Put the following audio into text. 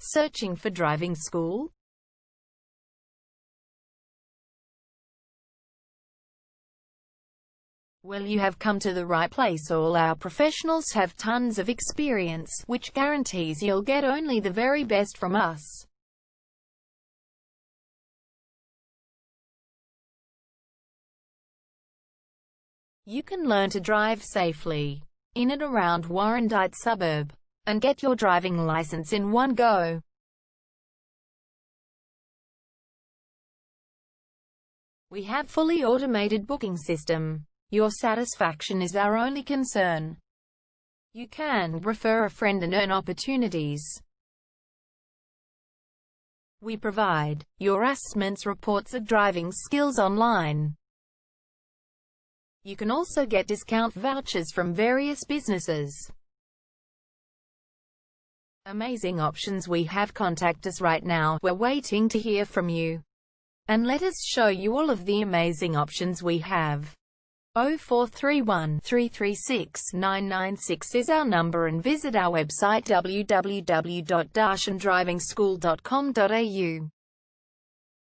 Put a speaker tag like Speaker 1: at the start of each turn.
Speaker 1: Searching for driving school? Well, you have come to the right place. All our professionals have tons of experience, which guarantees you'll get only the very best from us. You can learn to drive safely in and around Warrandyte suburb and get your driving license in one go. We have fully automated booking system. Your satisfaction is our only concern. You can refer a friend and earn opportunities. We provide your assessments reports of driving skills online. You can also get discount vouchers from various businesses. Amazing options we have. Contact us right now. We're waiting to hear from you. And let us show you all of the amazing options we have. 0431 336 996 is our number, and visit our website www.darshandrivingschool.com.au.